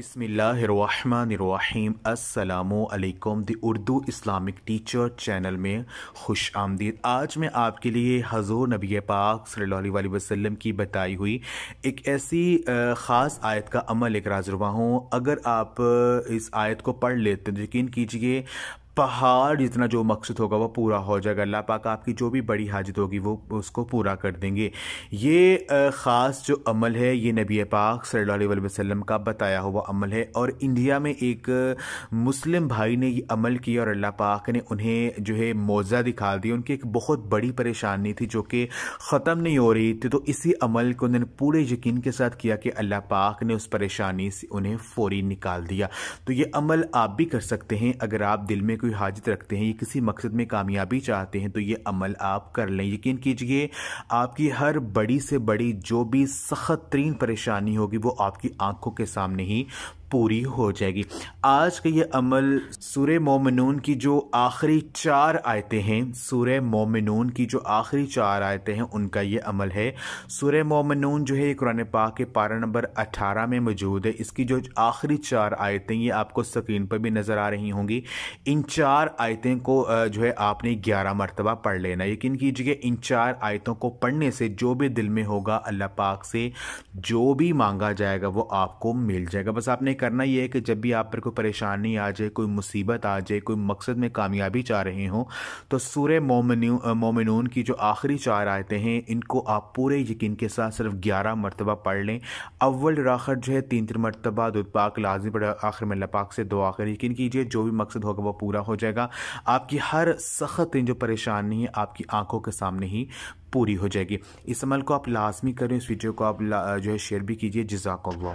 बिस्मिल्लाहिर्रहमानिर्रहीम अस्सलामुअलैकुम the Urdu Islamic teacher channel में खुश आमदीद। आज मैं आपके लिए हज़ूर नबी पाक सल्लल्लाहु अलैहि वसल्लम की बताई हुई एक ऐसी ख़ास आयत का अमल लेकर हाज़िर हुआ हूँ। अगर आप इस आयत को पढ़ लेते हैं तो यकीन कीजिए पहाड़ जितना जो मकसद होगा वो पूरा हो जाएगा। अल्लाह पाक आपकी जो भी बड़ी हाजत होगी वो उसको पूरा कर देंगे। ये ख़ास जो अमल है ये नबी पाक सल्लल्लाहु अलैहि वसल्लम का बताया हुआ अमल है और इंडिया में एक मुस्लिम भाई ने ये अमल किया और अल्लाह पाक ने उन्हें जो है मौज़ा दिखा दिया। उनकी एक बहुत बड़ी परेशानी थी जो कि ख़त्म नहीं हो रही थी, तो इसी अमल को उन्होंने पूरे यकीन के साथ किया कि अल्लाह पाक ने उस परेशानी से उन्हें फ़ौरी निकाल दिया। तो ये अमल आप भी कर सकते हैं। अगर आप दिल में कोई हाजत रखते हैं या किसी मकसद में कामयाबी चाहते हैं तो ये अमल आप कर लें। यकीन कीजिए आपकी हर बड़ी से बड़ी जो भी सख्त तरीन परेशानी होगी वो आपकी आंखों के सामने ही पूरी हो जाएगी। आज का ये अमल सूरह मोमिनून की जो आखिरी 4 आयतें हैं, सूरह मोमिनून की जो आखिरी 4 आयतें हैं उनका ये अमल है। सूरह मोमिनून जो है कुरान पाक के पारा नंबर 18 में मौजूद है। इसकी जो आखिरी 4 आयतें ये आपको स्क्रीन पर भी नज़र आ रही होंगी। इन 4 आयतें को जो है आपने 11 मरतबा पढ़ लेना। यकीन कीजिए इन 4 आयतों को पढ़ने से जो भी दिल में होगा अल्लाह पाक से जो भी मांगा जाएगा वो आपको मिल जाएगा। बस आपने करना यह है कि जब भी आप पर कोई परेशानी आ जाए, कोई मुसीबत आ जाए, कोई मकसद में कामयाबी चाह रहे हो तो सूरह मोमिनून की जो आखिरी 4 आयतें हैं इनको आप पूरे यकीन के साथ सिर्फ 11 मरतबा पढ़ लें। अव्वल आखिर जो है 3 मरतबा दुआ पाक लाज़मी पढ़े, आखिर में अल्लाह पाक से दुआ करें। यकीन कीजिए जो भी मकसद होगा वो पूरा हो जाएगा। आपकी हर सख्त जो परेशानी है आपकी आंखों के सामने ही पूरी हो जाएगी। इस अमल को आप लाजमी करें। इस वीडियो को आप जो है शेयर भी कीजिए। जज़ाकल्लाह।